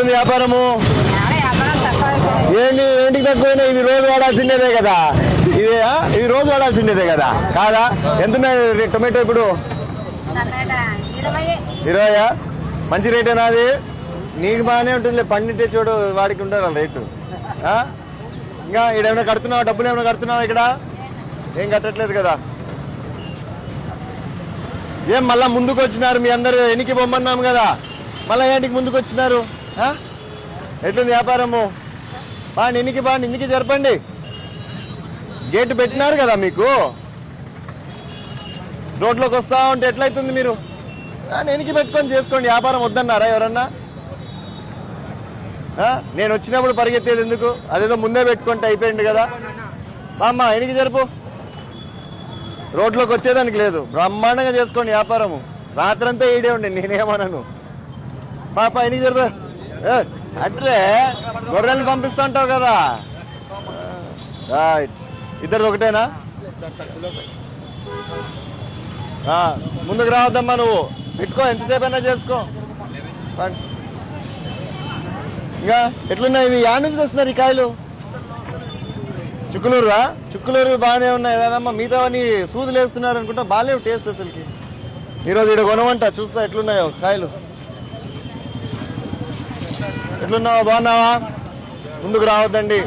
ఎట్లుంది వ్యాపారము? ఏంటికి తక్కువైనా ఇవి రోజు వాడాల్సిందేదే కదా, ఇవి రోజు వాడాల్సిందేదే కదా కాదా? ఎంతున్నాయి టొమాటో ఇప్పుడు? 20. మంచి రేటేనా అది? నీకు బాగానే ఉంటుంది, పండింటే చూడు వాడికి ఉండదు రేటు. ఇంకా ఈడేమైనా కడుతున్నావా? డబ్బులు ఏమైనా కడుతున్నావా? ఇక్కడ ఏం కట్టట్లేదు కదా. ఏం మళ్ళా ముందుకు వచ్చినారు మీ అందరూ? ఎన్నికి పొమ్మన్నాం కదా, మళ్ళీ ఏంటికి ముందుకు వచ్చినారు? ఎట్లుంది వ్యాపారము? ఎన్నికి జరపండి. గేటు పెట్టినారు కదా మీకు, రోడ్లోకి వస్తా ఉంటే ఎట్లయితుంది? మీరు ఎన్నికి పెట్టుకొని చేసుకోండి. వ్యాపారం వద్దన్నారా ఎవరన్నా? నేను వచ్చినప్పుడు పరిగెత్తేది ఎందుకు? అదేదో ముందే పెట్టుకుంటే అయిపోయింది కదా. అమ్మ ఎన్నికి జరుపు, రోడ్లోకి వచ్చేదానికి లేదు. బ్రహ్మాండంగా చేసుకోండి వ్యాపారము. రాత్రంతా ఈడే ఉండి నేనేమన్నాను. పాప ఎన్నికి జరుపు. అట్లే గొర్రెల్ని పంపిస్తా ఉంటావు కదా. రైట్, ఇద్దరిది ఒకటేనా? ముందుకు రావద్దమ్మా, నువ్వు పెట్టుకో, ఎంతసేపు అయినా చేసుకో. ఇంకా ఎట్లున్నాయి ఇవి? యాడ్ నుంచి వస్తున్నారు ఈ కాయలు? చుక్కులూరువా? చుక్కులూరు బాగానే ఉన్నాయి కదమ్మా. మిగతావన్నీ సూదులు వేస్తున్నారు అనుకుంటా, బాగాలేవు టేస్ట్ అసలుకి. ఈరోజు ఇక్కడ కొనమంట, చూస్తా ఎట్లున్నాయో కాయలు. ఎట్లున్నావా? బాగున్నావా? ముందుకు రావద్దండి,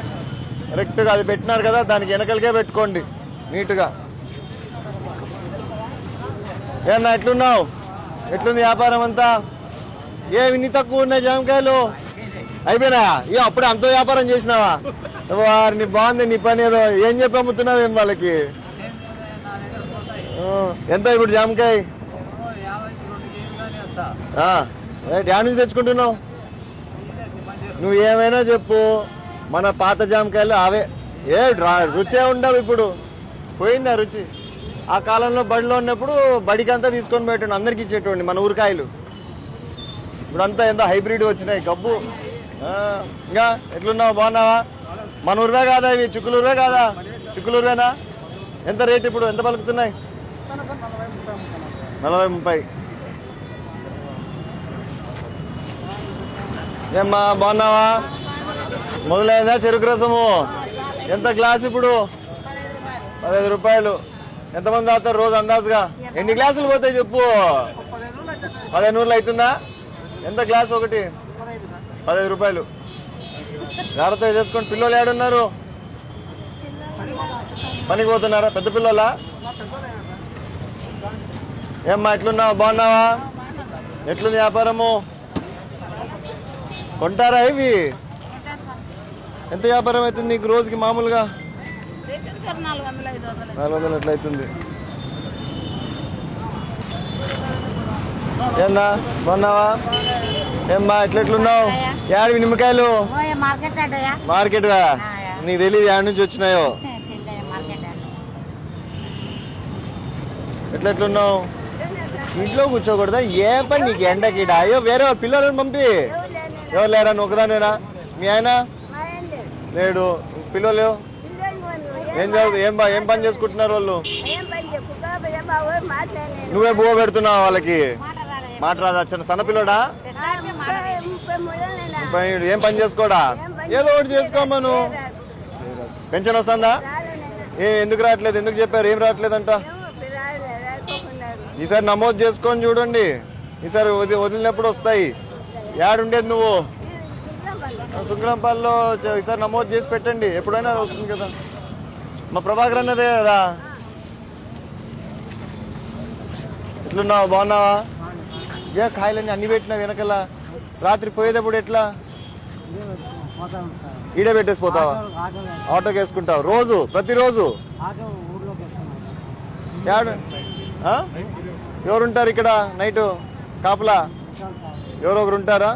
కరెక్ట్గా అది పెట్టినారు కదా దానికి వెనకలికే పెట్టుకోండి నీట్గా. ఏమన్నా ఎట్లున్నావు? ఎట్లుంది వ్యాపారం అంతా? ఏమి ఇన్ని తక్కువ ఉన్నాయి జామకాయలు? అయిపోయినా? అప్పుడే అంత వ్యాపారం చేసినావా? వారిని బాగుంది నీ పని. ఏదో ఏం చెప్పి అమ్ముతున్నావు ఏం వాళ్ళకి? ఎంత ఇప్పుడు జామకాయ? డ్యాన్ నుంచి తెచ్చుకుంటున్నావు? నువ్వు ఏమైనా చెప్పు, మన పాత జామకాయలు అవే. రుచే ఉండవు ఇప్పుడు, పోయిందా రుచి? ఆ కాలంలో బడిలో ఉన్నప్పుడు బడికంతా తీసుకొని పెట్టండి, అందరికి ఇచ్చేటండి మన ఊరికాయలు. ఇప్పుడంతా ఎంత హైబ్రిడ్ వచ్చినాయి గబ్బు. ఇంకా ఎట్లున్నావు? బాగున్నావా? మన ఊరువే కాదా ఇవి? చుక్కులూరువే కాదా? చుక్కులూరువేనా? ఎంత రేట్ ఇప్పుడు? ఎంత పలుకుతున్నాయి? 40-30. ఏమ్మా బాగున్నావా? మొదలైందా చెరుకు రసము? ఎంత గ్లాస్ ఇప్పుడు? 15 రూపాయలు. ఎంతమంది తాగుతారు రోజు అందాజుగా? ఎన్ని గ్లాసులు పోతాయి చెప్పు? 15 అవుతుందా? ఎంత గ్లాస్ ఒకటి? 15 రూపాయలు. జాగ్రత్తగా చేసుకోండి. పిల్లలు ఏడున్నారు? పనికి పోతున్నారా? పెద్ద పిల్లలా? ఏమ్మా ఎట్లున్నావు? బాగున్నావా? ఎట్లుంది వ్యాపారము? కొంటారా ఇవి? ఎంత వ్యాపారం అవుతుంది నీకు రోజుకి మామూలుగా? 400 ఎట్లయితుంది? ఏమన్నా బాగున్నావా? ఏమ్మా ఎట్లెట్లున్నావు? యాడివి నిమ్మకాయలు? మార్కెట్వా? నీకు తెలియదు యాడ్ నుంచి వచ్చినాయో? ఎట్లెట్లున్నావు? ఇంట్లో కూర్చోకూడదా? ఏ పని నీకు ఎండకిడా? అయ్యో వేరే పిల్లలను పంపి. ఎవరు లేరా? నువ్వు ఒకదానేనా? మీ ఆయన లేడు? పిల్లలు ఏం చదువు? ఏం పని చేసుకుంటున్నారు వాళ్ళు? నువ్వే బువ్వ పెడుతున్నావు వాళ్ళకి? మాట రాదా? చిన్న సన్న పిల్లడా? ఏం పని చేసుకోడా? ఏదో ఒకటి చేసుకోమ్మా. నువ్వు పెన్షన్ వస్తుందా? ఎందుకు రావట్లేదు? ఎందుకు చెప్పారు? ఏం రావట్లేదంట? ఈసారి నమోదు చేసుకొని చూడండి, ఈసారి వదిలినప్పుడు వస్తాయి. యాడుండేది నువ్వు? సుంకరంపల్లిలో. ఈసారి నమోదు చేసి పెట్టండి, ఎప్పుడైనా వస్తుంది కదా. మా ప్రభాకర్ అన్నదే కదా. ఎట్లున్నావు? బాగున్నావా? కాయలన్నీ అన్ని పెట్టినా వెనకల. రాత్రి పోయేటప్పుడు ఎట్లా? ఈడే పెట్టేసి పోతావా? ఆటోకి వేసుకుంటావు రోజు? ప్రతిరోజు? ఎవరుంటారు ఇక్కడ నైటు కాపులా? ఎవరో ఒకరు ఉంటారా?